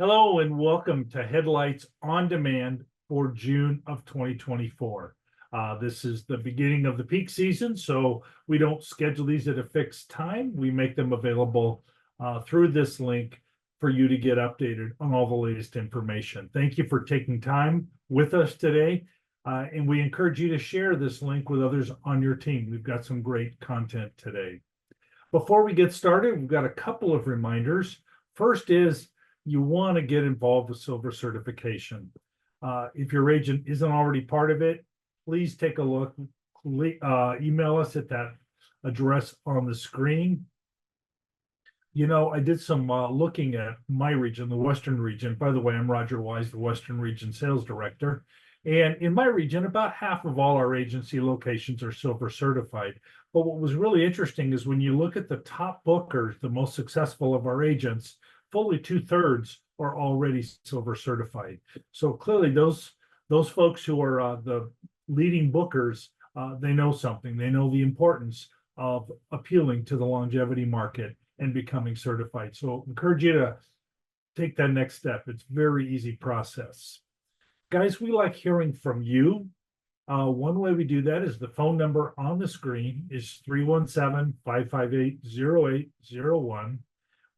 Hello and welcome to Headlights on Demand for June of 2024. This is the beginning of the peak season, so we don't schedule these at a fixed time. We make them available through this link for you to get updated on all the latest information. Thank you for taking time with us today, and we encourage you to share this link with others on your team. We've got some great content today. Before we get started, we've got a couple of reminders. First is you want to get involved with Silver certification. If your agent isn't already part of it, please take a look. Email us at that address on the screen. You know, I did some looking at my region, the Western region. By the way, I'm Roger Wise, the Western Region Sales Director. And in my region, about half of all our agency locations are Silver certified. But what was really interesting is when you look at the top bookers, the most successful of our agents, fully 2/3 are already Silver certified. So clearly those folks who are the leading bookers, they know something. They know the importance of appealing to the longevity market and becoming certified. So encourage you to take that next step. It's a very easy process. Guys, we like hearing from you. One way we do that is the phone number on the screen is 317-558-0801.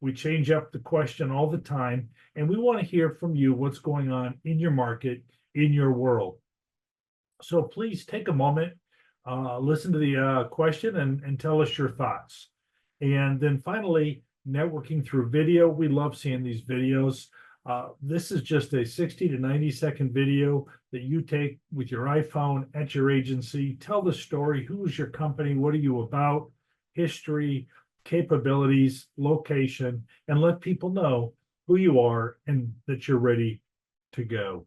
We change up the question all the time, and we want to hear from you what's going on in your market, in your world. So please take a moment, listen to the question and tell us your thoughts. And then finally, networking through video. We love seeing these videos. This is just a 60 to 90-second video that you take with your iPhone at your agency. Tell the story. Who is your company? What are you about? History, capabilities, location, and let people know who you are and that you're ready to go.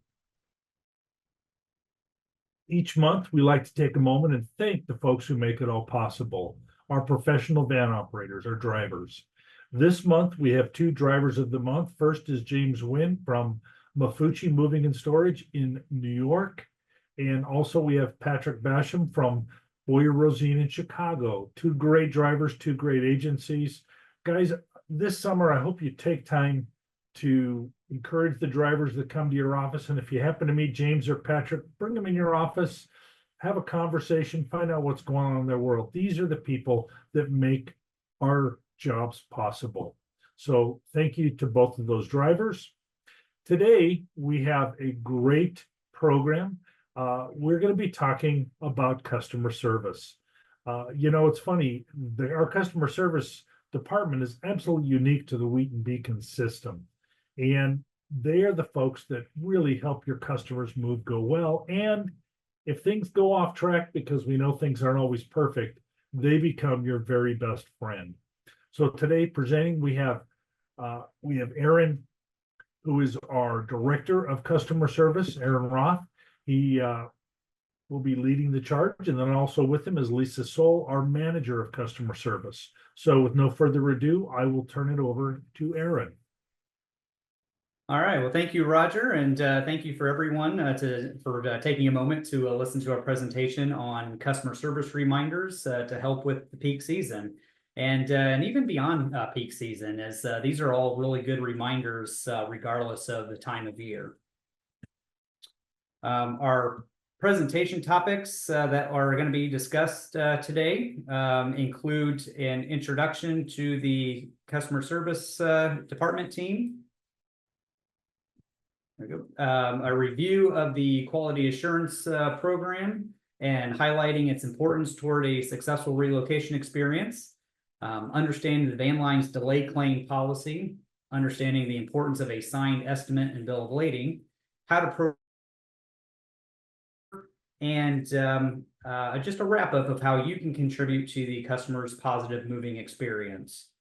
Each month, we like to take a moment and thank the folks who make it all possible. Our professional van operators, our drivers. This month, we have 2 drivers of the month. First is James Wynn from Mafucci Moving and Storage in New York. And also we have Patrick Basham from Boyer Rosine in Chicago. 2 great drivers, 2 great agencies. Guys, this summer, I hope you take time to encourage the drivers that come to your office. And if you happen to meet James or Patrick, bring them in your office, have a conversation, find out what's going on in their world. These are the people that make our jobs possible. So thank you to both of those drivers. Today, we have a great program. We're going to be talking about customer service. You know, it's funny, our customer service department is absolutely unique to the Wheaton Beacon system. And they are the folks that really help your customers go well. And if things go off track, because we know things aren't always perfect, they become your very best friend. So today presenting, we have Aaron, who is our Director of Customer Service, Aaron Roth. He will be leading the charge, and then also with him is Lisa Soul, our Manager of Customer Service. So with no further ado, I will turn it over to Aaron. All right. Well, thank you, Roger, and thank you for everyone for taking a moment to listen to our presentation on customer service reminders to help with the peak season. And even beyond peak season, as these are all really good reminders regardless of the time of year. Our presentation topics that are going to be discussed today include an introduction to the customer service department team, there we go. A review of the quality assurance program and highlighting its importance toward a successful relocation experience. Understanding the van line's delay claim policy, understanding the importance of a signed estimate and bill of lading, how to and just a wrap up of how you can contribute to the customer's positive moving experience.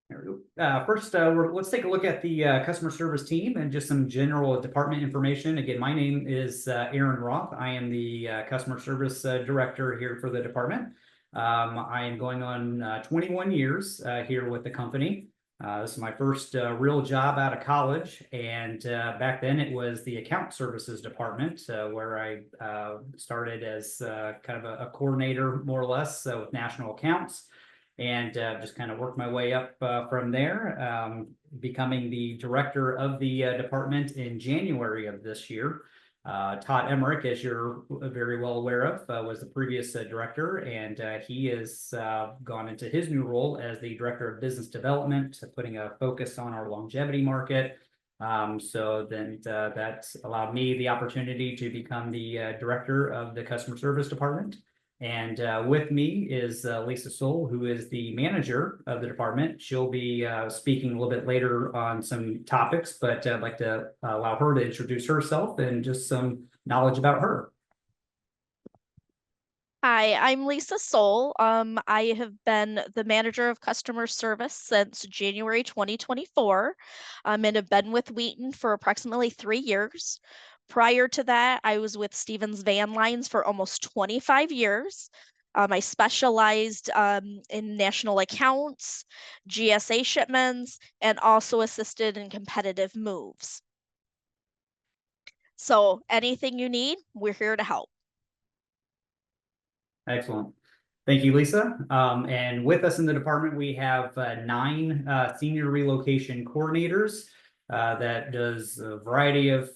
There we go. First, let's take a look at the customer service team and just some general department information. Again, my name is Aaron Roth. I am the customer service director here for the department. I am going on 21 years here with the company. This is my first real job out of college, and back then it was the account services department where I started as kind of a coordinator, more or less, with national accounts, and just kind of worked my way up from there, becoming the director of the department in January of this year. Todd Emmerich, as you're very well aware of, was the previous director, and he has gone into his new role as the director of business development, putting a focus on our longevity market. So then that allowed me the opportunity to become the director of the customer service department. And with me is Lisa Soul, who is the manager of the department. She'll be speaking a little bit later on some topics, but I'd like to allow her to introduce herself and just some knowledge about her. Hi, I'm Lisa Soul. I have been the manager of customer service since January 2024, and have been with Wheaton for approximately 3 years. Prior to that, I was with Stevens Van Lines for almost 25 years. I specialized in national accounts, GSA shipments, and also assisted in competitive moves. So anything you need, we're here to help. Excellent. Thank you, Lisa. And with us in the department, we have 9 senior relocation coordinators that does a variety of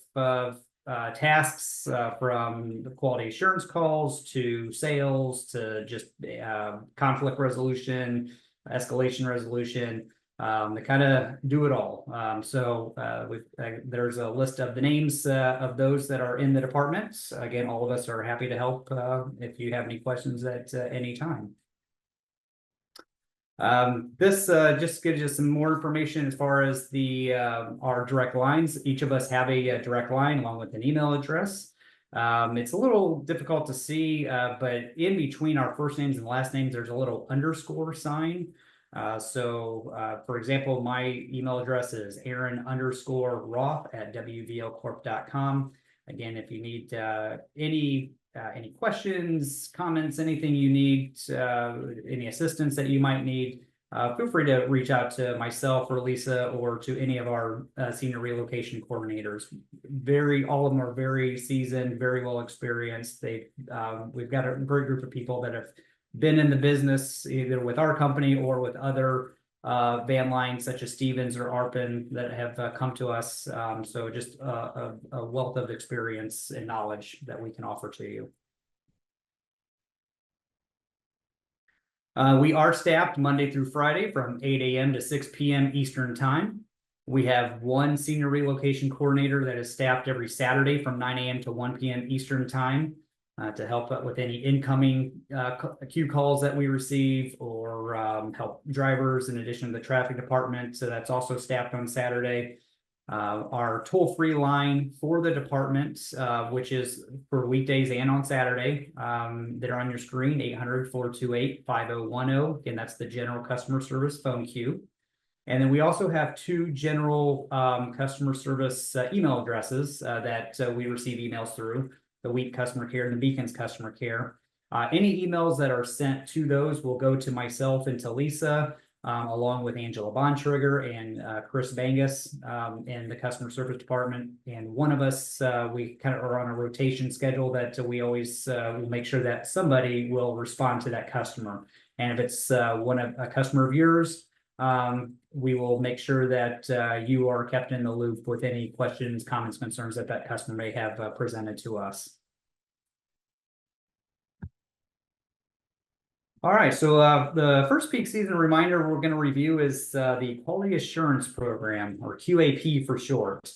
tasks from the quality assurance calls to sales to just conflict resolution, escalation resolution. They kind of do it all. There's a list of the names of those that are in the department. Again, all of us are happy to help if you have any questions at any time. This just gives you some more information as far as the our direct lines. Each of us have a direct line along with an email address. It's a little difficult to see, but in between our first names and last names, there's a little underscore sign. For example, my email address is aaron_roth@wvlcorp.com. Again, if you need any questions, comments, anything you need, any assistance that you might need, feel free to reach out to myself or Lisa or to any of our senior relocation coordinators. All of them are very seasoned, very well experienced. We've got a great group of people that have been in the business either with our company or with other van lines such as Stevens or Arpin that have come to us. So just a wealth of experience and knowledge that we can offer to you. We are staffed Monday through Friday from 8 a.m. to 6 p.m. Eastern Time. We have one senior relocation coordinator that is staffed every Saturday from 9 a.m. to 1 p.m. Eastern Time. To help with any incoming queue calls that we receive or help drivers in addition to the traffic department. So that's also staffed on Saturday. Our toll-free line for the department, which is for weekdays and on Saturday, that are on your screen, 800-428-5010. Again, that's the general customer service phone queue. And then we also have 2 general customer service email addresses that we receive emails through. The Wheaton customer care and the Beacons customer care. Any emails that are sent to those will go to myself and to Lisa, along with Angela Bontrigger and Chris Bangus in the customer service department. And one of us, we kind of are on a rotation schedule that we always will make sure that somebody will respond to that customer. And if it's a customer of yours, we will make sure that you are kept in the loop with any questions, comments, concerns that customer may have presented to us. All right, so the first peak season reminder we're going to review is the Quality Assurance Program, or QAP for short.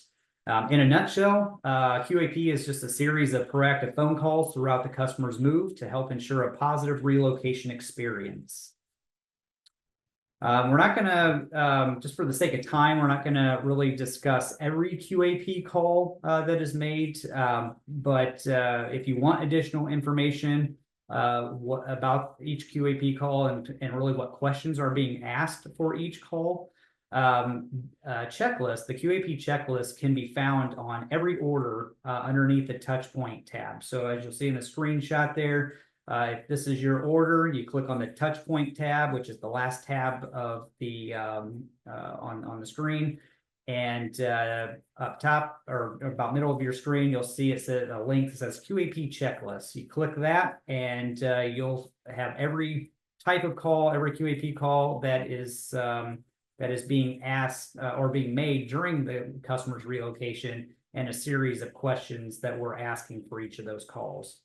In a nutshell, QAP is just a series of proactive phone calls throughout the customer's move to help ensure a positive relocation experience. We're not going to, just for the sake of time, we're not going to really discuss every QAP call that is made. But if you want additional information about each QAP call and really what questions are being asked for each call, checklist, the QAP checklist can be found on every order underneath the touch point tab. So as you'll see in the screenshot there, If this is your order, you click on the touch point tab, which is the last tab of the on the screen. And up top or about middle of your screen, you'll see it says a link that says QAP checklist. You click that and you'll have every type of call, every QAP call that is being asked or being made during the customer's relocation, and a series of questions that we're asking for each of those calls.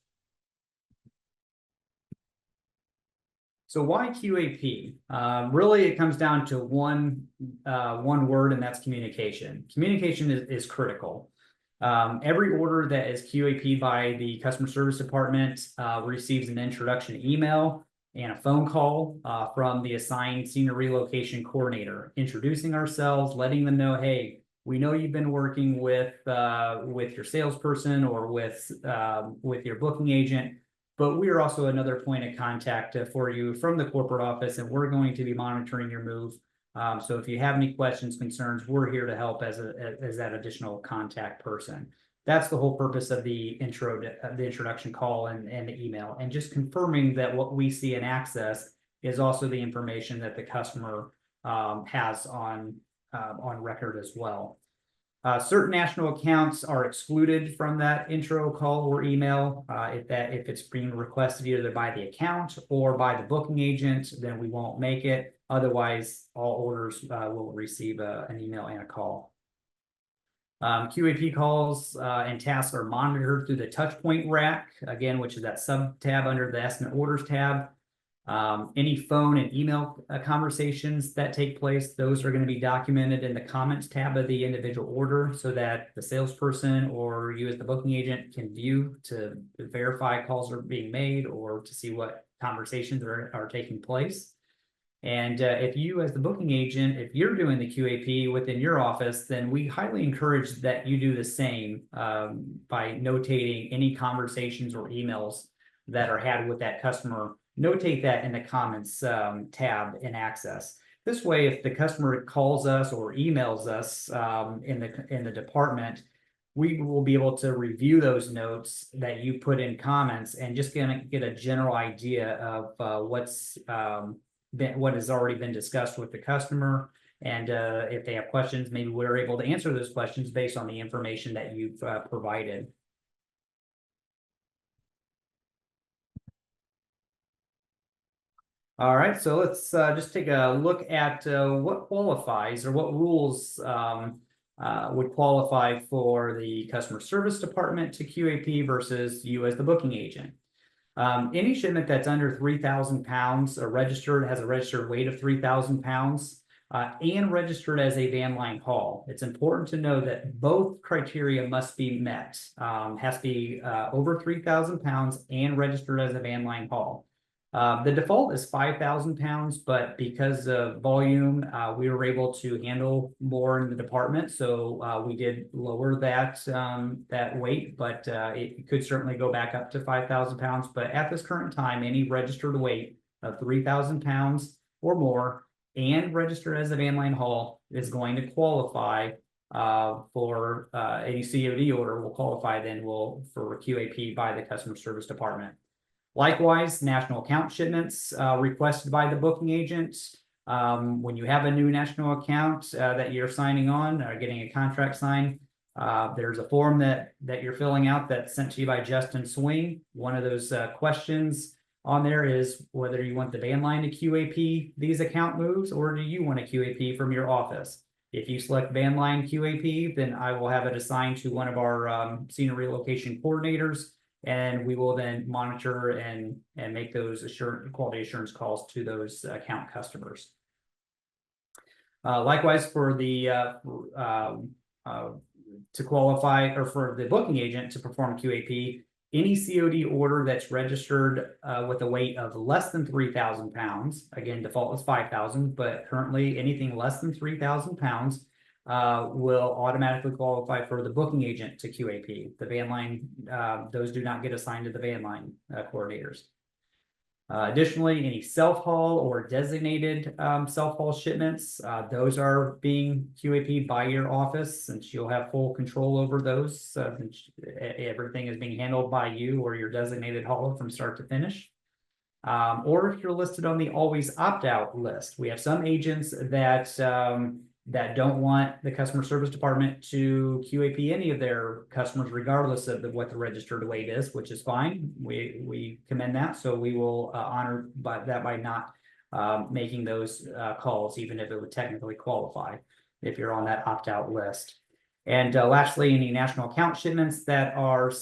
So why QAP? Really, it comes down to one word, and that's communication. Communication is critical. Every order that is QAP by the customer service department receives an introduction email and a phone call from the assigned senior relocation coordinator, introducing ourselves, letting them know, hey, we know you've been working with your salesperson or with your booking agent, but we are also another point of contact for you from the corporate office, and we're going to be monitoring your move. So if you have any questions, concerns, we're here to help as that additional contact person. That's the whole purpose of the introduction call and the email, and just confirming that what we see in Access is also the information that the customer has on record as well. Certain national accounts are excluded from that intro call or email. If it's being requested either by the account or by the booking agent, then we won't make it. Otherwise, all orders will receive an email and a call. QAP calls and tasks are monitored through the touchpoint rack, again, which is that sub tab under the estimate orders tab. Any phone and email conversations that take place, those are going to be documented in the comments tab of the individual order, so that the salesperson or you as the booking agent can view to verify calls are being made or to see what conversations are taking place. And if you as the booking agent, if you're doing the QAP within your office, then we highly encourage that you do the same by notating any conversations or emails that are had with that customer. Notate that in the comments tab in Access. This way, if the customer calls us or emails us in the department, we will be able to review those notes that you put in comments and just gonna get a general idea of what has already been discussed with the customer. And if they have questions, maybe we're able to answer those questions based on the information that you've provided. All right, so let's just take a look at what qualifies or what rules would qualify for the customer service department to QAP versus you as the booking agent. Any shipment that's under 3,000 pounds has a registered weight of 3,000 pounds and registered as a van line haul. It's important to know that both criteria must be met. Has to be over 3,000 pounds and registered as a van line haul. The default is 5,000 pounds, but because of volume, we were able to handle more in the department. So we did lower that weight, but it could certainly go back up to 5,000 pounds. But at this current time, any registered weight of 3,000 pounds or more and registered as a van line haul is going to qualify for any COD order will qualify then for QAP by the customer service department. Likewise, national account shipments requested by the booking agent. When you have a new national account that you're signing on or getting a contract signed, there's a form that you're filling out that's sent to you by Justin Swing. One of those questions on there is whether you want the van line to QAP these account moves, or do you want a QAP from your office? If you select van line QAP, then I will have it assigned to one of our senior relocation coordinators, and we will then monitor and make those quality assurance calls to those account customers. Likewise, for the to qualify or for the booking agent to perform QAP, any COD order that's registered with a weight of less than 3,000 pounds, again, default is 5,000, but currently anything less than 3,000 pounds will automatically qualify for the booking agent to QAP. The van line, those do not get assigned to the van line coordinators. Additionally, any self-haul or designated self-haul shipments, those are being QAP'd by your office, since you'll have full control over those. Everything is being handled by you or your designated hauler from start to finish. or if you're listed on the always opt-out list. We have some agents that that don't want the customer service department to QAP any of their customers, regardless of what the registered weight is, which is fine. We commend that, so we will honor that by not making those calls, even if it would technically qualify if you're on that opt-out list. And lastly, any national account shipments that are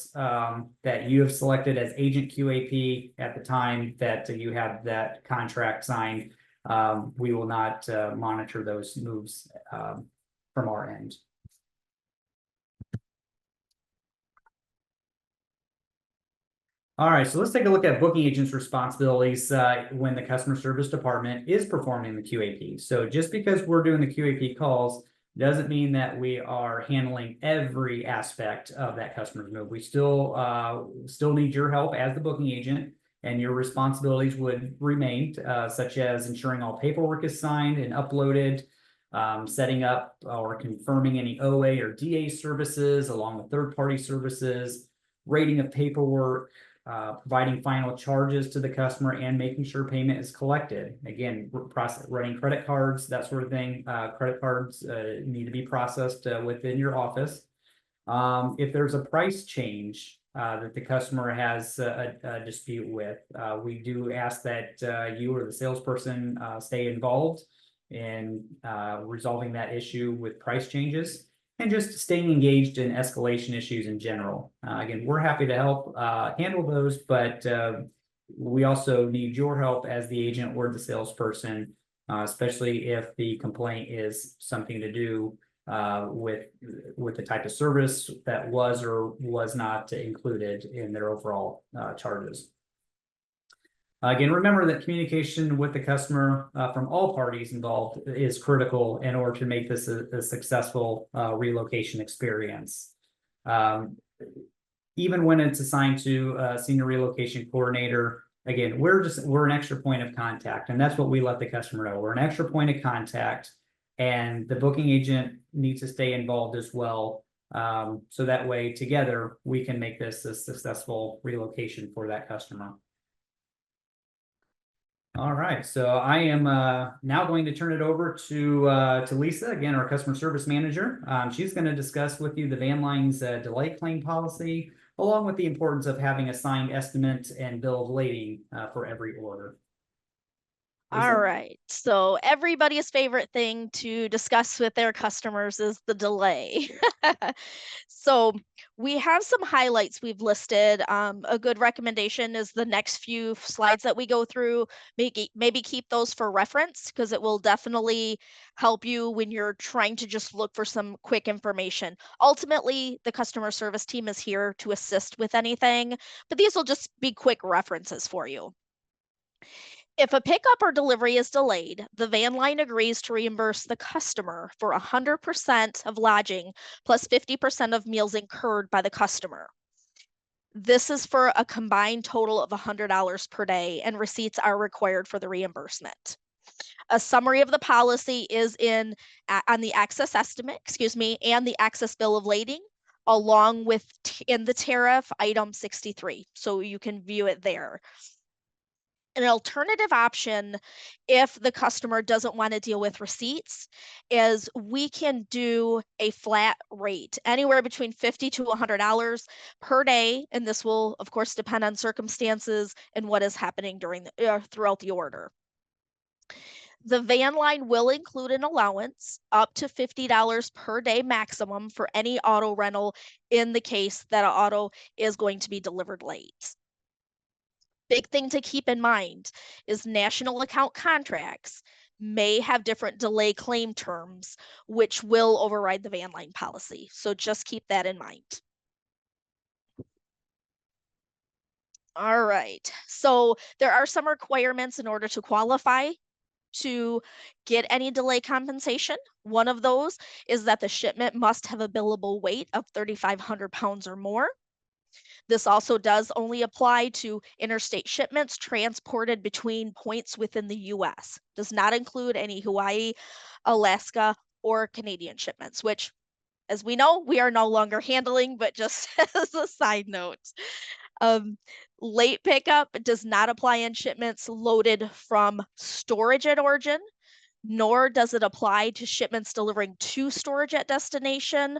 that you have selected as agent QAP at the time that you have that contract signed, we will not monitor those moves from our end. All right, so let's take a look at booking agent's responsibilities when the customer service department is performing the QAP. So just because we're doing the QAP calls doesn't mean that we are handling every aspect of that customer's move. We still need your help as the booking agent, and your responsibilities would remain, such as ensuring all paperwork is signed and uploaded, setting up or confirming any OA or DA services along with third-party services, rating of paperwork, providing final charges to the customer, and making sure payment is collected. Again, running credit cards, that sort of thing. Credit cards need to be processed within your office. If there's a price change that the customer has a dispute with, we do ask that you or the salesperson stay involved in resolving that issue with price changes, and just staying engaged in escalation issues in general. Again, we're happy to help handle those, but we also need your help as the agent or the salesperson, especially if the complaint is something to do with the type of service that was or was not included in their overall charges. Again, remember that communication with the customer from all parties involved is critical in order to make this a successful relocation experience. Even when it's assigned to a senior relocation coordinator, again, we're an extra point of contact, and that's what we let the customer know. We're an extra point of contact, and the booking agent needs to stay involved as well. So that way, together, we can make this a successful relocation for that customer. All right, so I am now going to turn it over to Lisa, again, our customer service manager. She's going to discuss with you the Van Line's delay claim policy, along with the importance of having a signed estimate and bill of lading for every order. Lisa? All right. So everybody's favorite thing to discuss with their customers is the delay. So we have some highlights we've listed. A good recommendation is the next few slides that we go through. Maybe keep those for reference, because it will definitely help you when you're trying to just look for some quick information. Ultimately, the customer service team is here to assist with anything, but these will just be quick references for you. If a pickup or delivery is delayed, the van line agrees to reimburse the customer for 100% of lodging plus 50% of meals incurred by the customer. This is for a combined total of $100 per day, and receipts are required for the reimbursement. A summary of the policy is on the access estimate, and the access bill of lading, along with in the tariff item 63. So you can view it there. An alternative option, if the customer doesn't want to deal with receipts, is we can do a flat rate, anywhere between $50 to $100 per day, and this will, of course, depend on circumstances and what is happening during throughout the order. The van line will include an allowance up to $50 per day maximum for any auto rental in the case that an auto is going to be delivered late. Big thing to keep in mind is national account contracts may have different delay claim terms, which will override the van line policy. So just keep that in mind. All right, so there are some requirements in order to qualify to get any delay compensation. One of those is that the shipment must have a billable weight of 3,500 pounds or more. This also does only apply to interstate shipments transported between points within the US. Does not include any Hawaii, Alaska, or Canadian shipments, which, as we know, we are no longer handling, but just as a side note. Late pickup does not apply on shipments loaded from storage at origin, nor does it apply to shipments delivering to storage at destination,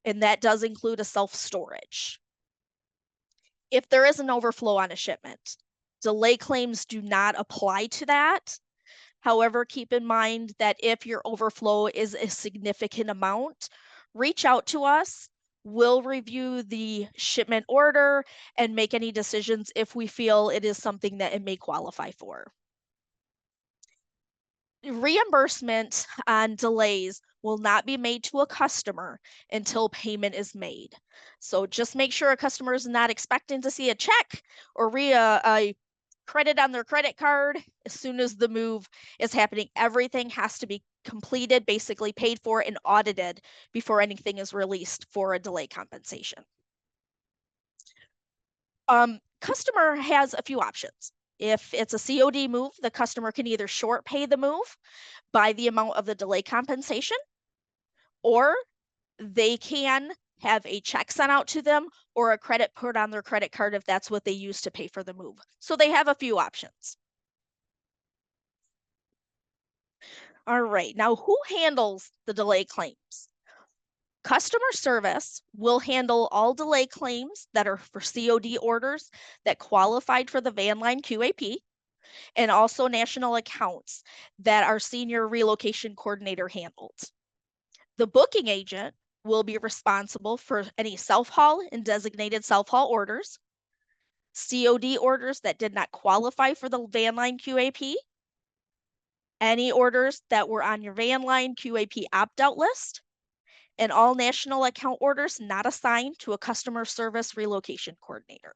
and that does include a self-storage. If there is an overflow on a shipment, delay claims do not apply to that. However, keep in mind that if your overflow is a significant amount, reach out to us. We'll review the shipment order and make any decisions if we feel it is something that it may qualify for. Reimbursement on delays will not be made to a customer until payment is made. So just make sure a customer is not expecting to see a check or a credit on their credit card as soon as the move is happening. Everything has to be completed, basically paid for and audited before anything is released for a delay compensation. Customer has a few options. If it's a COD move, the customer can either short pay the move by the amount of the delay compensation, or they can have a check sent out to them or a credit put on their credit card if that's what they use to pay for the move. So they have a few options. All right, now who handles the delay claims? Customer service will handle all delay claims that are for COD orders that qualified for the van line QAP, and also national accounts that our senior relocation coordinator handled. The booking agent will be responsible for any self-haul and designated self-haul orders, COD orders that did not qualify for the van line QAP, any orders that were on your van line QAP opt-out list, and all national account orders not assigned to a customer service relocation coordinator.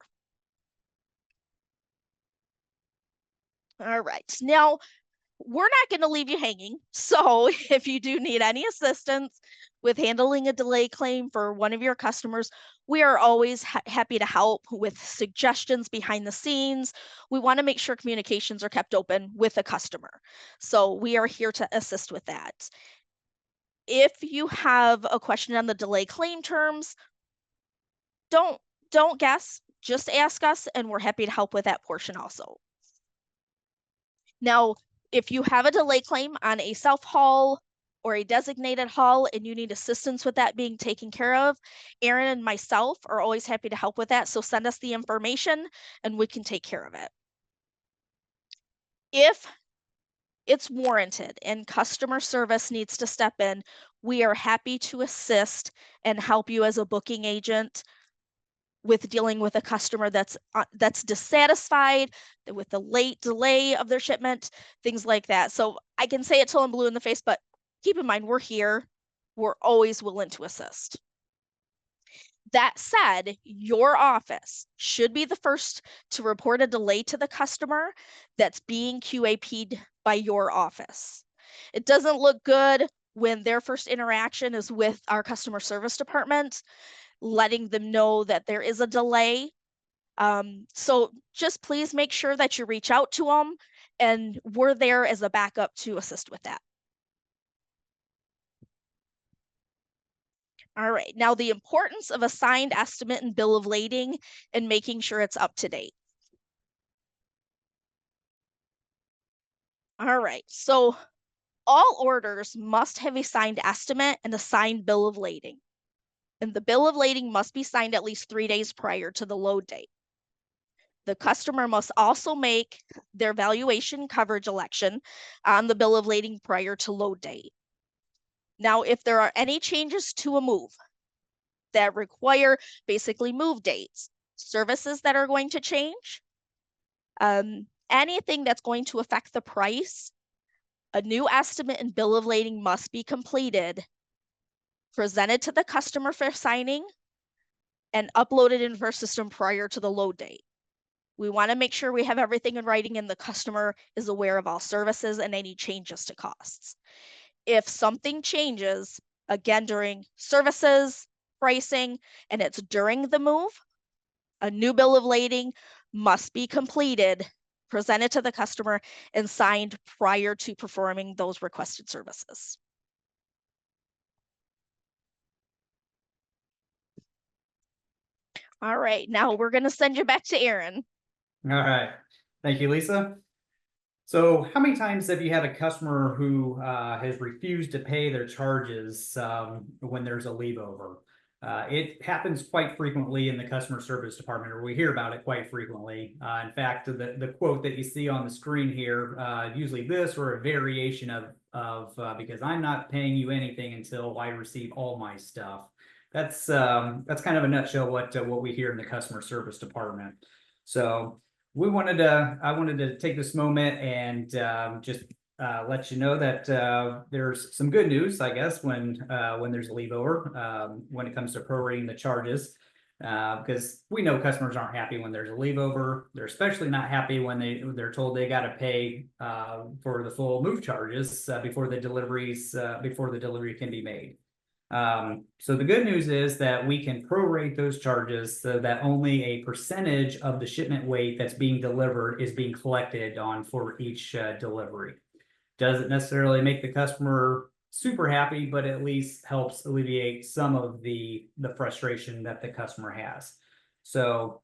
All right, now we're not going to leave you hanging. So if you do need any assistance with handling a delay claim for one of your customers, we are always happy to help with suggestions behind the scenes. We want to make sure communications are kept open with the customer. So we are here to assist with that. If you have a question on the delay claim terms, don't guess, just ask us and we're happy to help with that portion also. Now, if you have a delay claim on a self-haul or a designated haul and you need assistance with that being taken care of, Aaron and myself are always happy to help with that. So send us the information and we can take care of it. If it's warranted and customer service needs to step in, we are happy to assist and help you as a booking agent with dealing with a customer that's dissatisfied with the late delay of their shipment, things like that. So I can say it till I'm blue in the face, but keep in mind, we're here. We're always willing to assist. That said, your office should be the first to report a delay to the customer that's being QAP'd by your office. It doesn't look good when their first interaction is with our customer service department, letting them know that there is a delay. So just please make sure that you reach out to them, and we're there as a backup to assist with that. All right, now the importance of a signed estimate and bill of lading and making sure it's up to date. All right, so all orders must have a signed estimate and a signed bill of lading. And the bill of lading must be signed at least 3 days prior to the load date. The customer must also make their valuation coverage election on the bill of lading prior to load date. Now, if there are any changes to a move that require basically move dates, services that are going to change, anything that's going to affect the price, a new estimate and bill of lading must be completed, presented to the customer for signing, and uploaded into our system prior to the load date. We want to make sure we have everything in writing and the customer is aware of all services and any changes to costs. If something changes, again, during services, pricing, and it's during the move, a new bill of lading must be completed, presented to the customer, and signed prior to performing those requested services. All right, now we're going to send you back to Aaron. All right. Thank you, Lisa. So how many times have you had a customer who has refused to pay their charges when there's a leave over? It happens quite frequently in the customer service department, or we hear about it quite frequently. In fact, the quote that you see on the screen here, usually this or a variation of because I'm not paying you anything until I receive all my stuff. That's kind of a nutshell what we hear in the customer service department. So I wanted to take this moment and just let you know that there's some good news, I guess, when there's a leave over when it comes to prorating the charges, because we know customers aren't happy when there's a leave over. They're especially not happy when they're told they got to pay for the full move charges before the delivery can be made. So the good news is that we can prorate those charges so that only a percentage of the shipment weight that's being delivered is being collected on for each delivery. Doesn't necessarily make the customer super happy, but at least helps alleviate some of the frustration that the customer has. So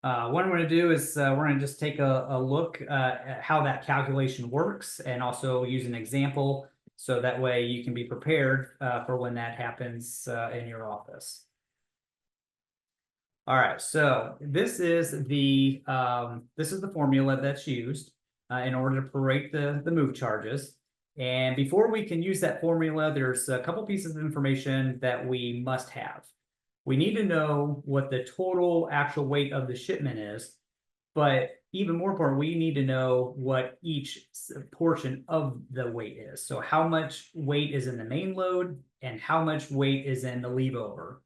what I'm going to do is we're going to just take a look at how that calculation works and also use an example. So that way you can be prepared for when that happens in your office. All right, so this is the formula that's used in order to prorate the move charges. And before we can use that formula, there's a couple pieces of information that we must have. We need to know what the total actual weight of the shipment is, but even more important, we need to know what each portion of the weight is. So how much weight is in the main load and how much weight is in the leave over.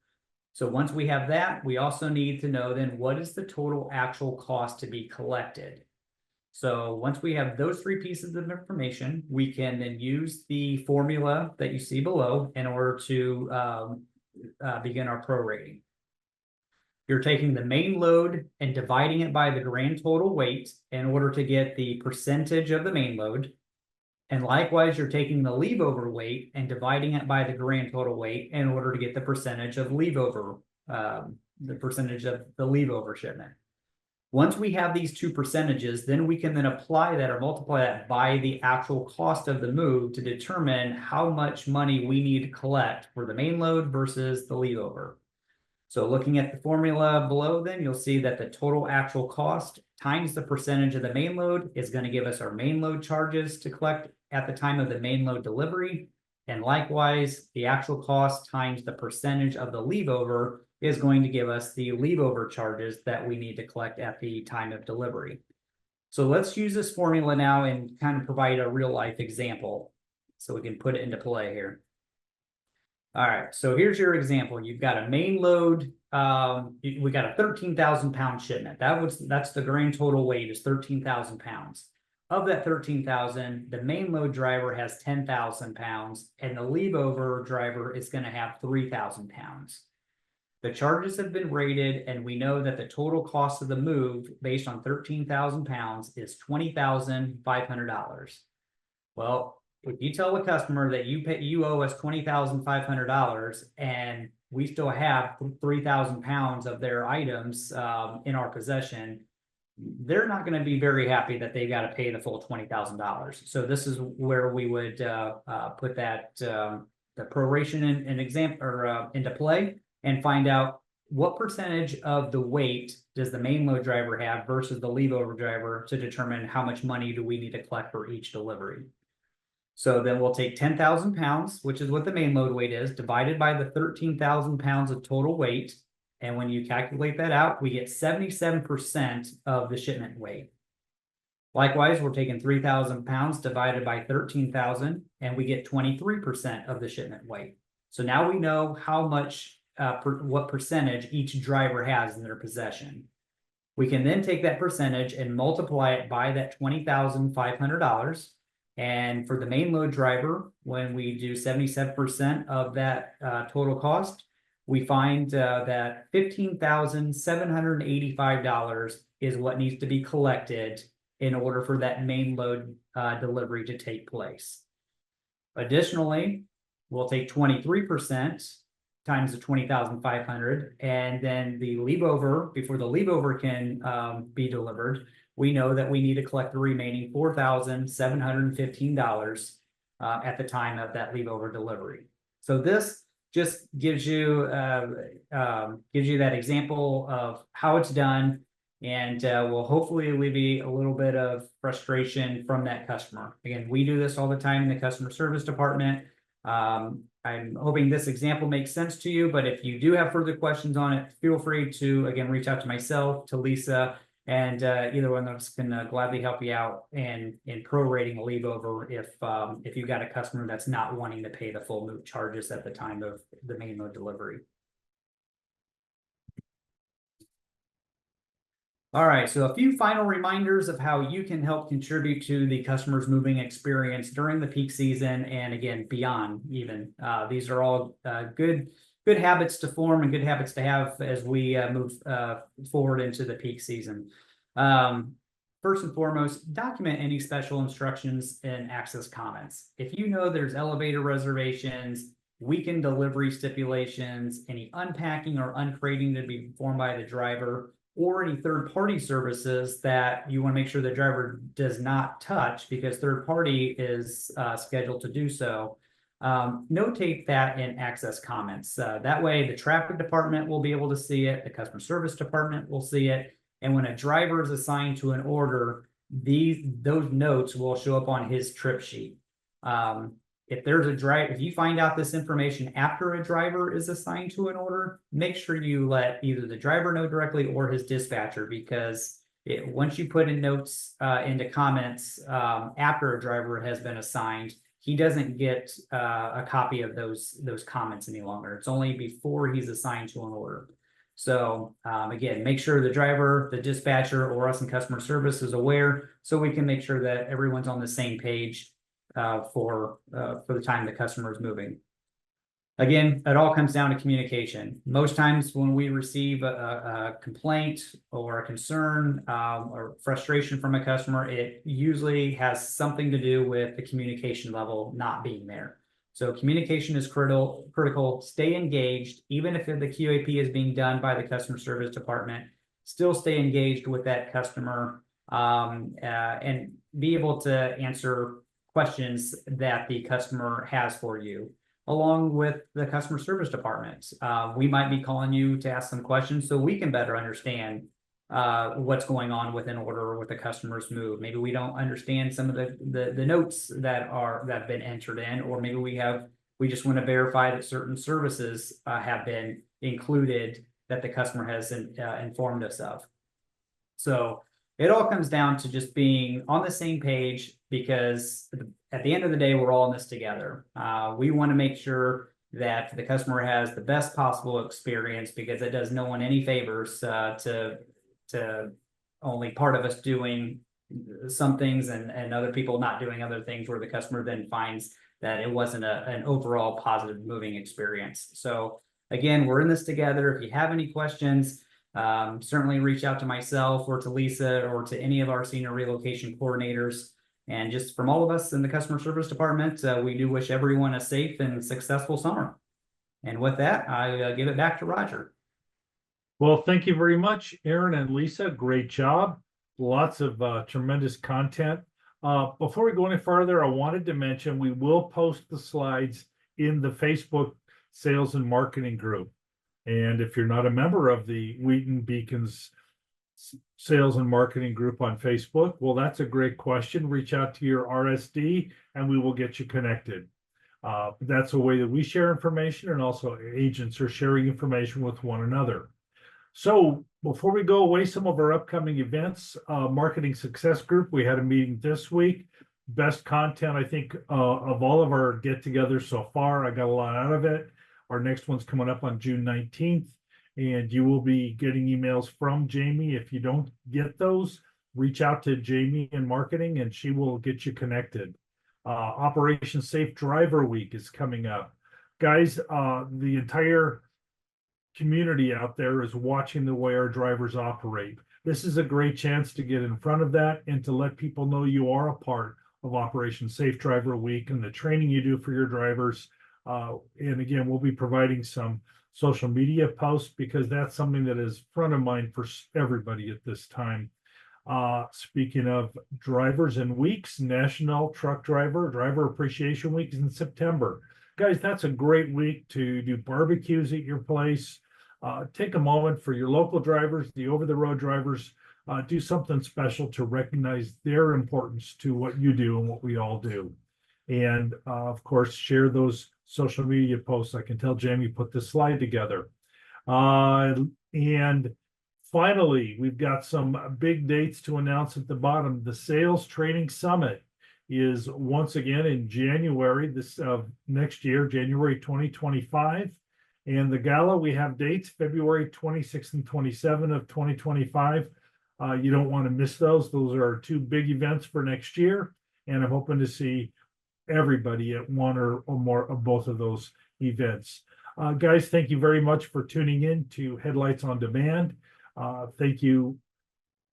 So once we have that, we also need to know then what is the total actual cost to be collected. So once we have those three pieces of information, we can then use the formula that you see below in order to begin our prorating. You're taking the main load and dividing it by the grand total weight in order to get the percentage of the main load. And likewise, you're taking the leave over weight and dividing it by the grand total weight in order to get the percentage of leave over, the percentage of the leave over shipment. Once we have these two percentages, then we can then apply that or multiply that by the actual cost of the move to determine how much money we need to collect for the main load versus the leave over. So looking at the formula below, then you'll see that the total actual cost times the percentage of the main load is going to give us our main load charges to collect at the time of the main load delivery. And likewise, the actual cost times the percentage of the leave over is going to give us the leave over charges that we need to collect at the time of delivery. So let's use this formula now and kind of provide a real life example so we can put it into play here. All right, so here's your example. You've got a main load. We got a 13,000 pound shipment. That's the grand total weight is 13,000 pounds. Of that 13,000, the main load driver has 10,000 pounds, and the leave over driver is going to have 3,000 pounds. The charges have been rated, and we know that the total cost of the move based on 13,000 pounds is $20,500. Well, if you tell the customer that you owe us $20,500 and we still have 3,000 pounds of their items in our possession, they're not going to be very happy that they got to pay the full $20,000. So this is where we would put that the proration into play and find out what percentage of the weight does the main load driver have versus the leave over driver to determine how much money do we need to collect for each delivery. So then we'll take 10,000 pounds, which is what the main load weight is, divided by the 13,000 pounds of total weight. And when you calculate that out, we get 77% of the shipment weight. Likewise, we're taking 3,000 pounds divided by 13,000, and we get 23% of the shipment weight. So now we know how much, what percentage each driver has in their possession. We can then take that percentage and multiply it by that $20,500. And for the main load driver, when we do 77% of that total cost, we find that $15,785 is what needs to be collected in order for that main load delivery to take place. Additionally, we'll take 23% times the 20,500, and then the leave over, before the leave over can be delivered, we know that we need to collect the remaining $4,715 at the time of that leave over delivery. So this just gives you that example of how it's done, and will hopefully alleviate a little bit of frustration from that customer. Again, we do this all the time in the customer service department. I'm hoping this example makes sense to you, but if you do have further questions on it, feel free to, again, reach out to myself, to Lisa, and either one of us can gladly help you out in prorating a leave over if you've got a customer that's not wanting to pay the full move charges at the time of the main load delivery. All right, so a few final reminders of how you can help contribute to the customer's moving experience during the peak season, and again, beyond even. These are all good habits to form and good habits to have as we move forward into the peak season. First and foremost, document any special instructions and access comments. If you know there's elevator reservations, weekend delivery stipulations, any unpacking or uncrating to be performed by the driver, or any third-party services that you want to make sure the driver does not touch because third party is scheduled to do so, notate that in access comments. That way the traffic department will be able to see it, the customer service department will see it, and when a driver is assigned to an order, those notes will show up on his trip sheet. If you find out this information after a driver is assigned to an order, make sure you let either the driver know directly or his dispatcher, because once you put in notes into comments after a driver has been assigned, he doesn't get a copy of those comments any longer. It's only before he's assigned to an order. So again, make sure the driver, the dispatcher, or us in customer service is aware, so we can make sure that everyone's on the same page for the time the customer is moving. Again, it all comes down to communication. Most times when we receive a complaint or a concern or frustration from a customer, it usually has something to do with the communication level not being there. So communication is critical. Stay engaged, even if the QAP is being done by the customer service department. Still stay engaged with that customer and be able to answer questions that the customer has for you, along with the customer service department. We might be calling you to ask some questions so we can better understand what's going on with an order or with a customer's move. Maybe we don't understand some of the notes that have been entered in, or maybe we just want to verify that certain services have been included that the customer has informed us of. So it all comes down to just being on the same page, because at the end of the day, we're all in this together. We want to make sure that the customer has the best possible experience, because it does no one any favors to only part of us doing some things and other people not doing other things, where the customer then finds that it wasn't an overall positive moving experience. So again, we're in this together. If you have any questions, certainly reach out to myself or to Lisa or to any of our senior relocation coordinators. And just from all of us in the customer service department, we do wish everyone a safe and successful summer. And with that, I give it back to Roger. Well, thank you very much, Aaron and Lisa. Great job. Lots of tremendous content. Before we go any further, I wanted to mention we will post the slides in the Facebook sales and marketing group. And if you're not a member of the Wheaton Beacons sales and marketing group on Facebook, well, that's a great question. Reach out to your RSD and we will get you connected. That's a way that we share information, and also agents are sharing information with one another. So before we go away, some of our upcoming events, Marketing Success Group, we had a meeting this week. Best content, I think, of all of our get-togethers so far. I got a lot out of it. Our next one's coming up on June 19th, and you will be getting emails from Jamie. If you don't get those, reach out to Jamie in marketing and she will get you connected. Operation Safe Driver Week is coming up. Guys, the entire community out there is watching the way our drivers operate. This is a great chance to get in front of that and to let people know you are a part of Operation Safe Driver Week and the training you do for your drivers. And again, we'll be providing some social media posts because that's something that is front of mind for everybody at this time. Speaking of drivers and weeks, National Driver Appreciation Week is in September. Guys, that's a great week to do barbecues at your place. Take a moment for your local drivers, the over-the-road drivers, do something special to recognize their importance to what you do and what we all do. And of course, share those social media posts. I can tell Jamie put this slide together. And finally, we've got some big dates to announce at the bottom. The Sales Training Summit is once again in January next year, January 2025. And the gala, we have dates February 26th and 27th of 2025. You don't want to miss those. Those are 2 big events for next year. And I'm hoping to see everybody at one or more of both of those events. Guys, thank you very much for tuning in to Headlights on Demand. Thank you,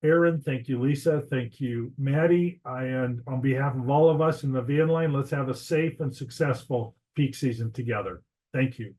Aaron. Thank you, Lisa. Thank you, Maddie. And on behalf of all of us in the van line, let's have a safe and successful peak season together. Thank you.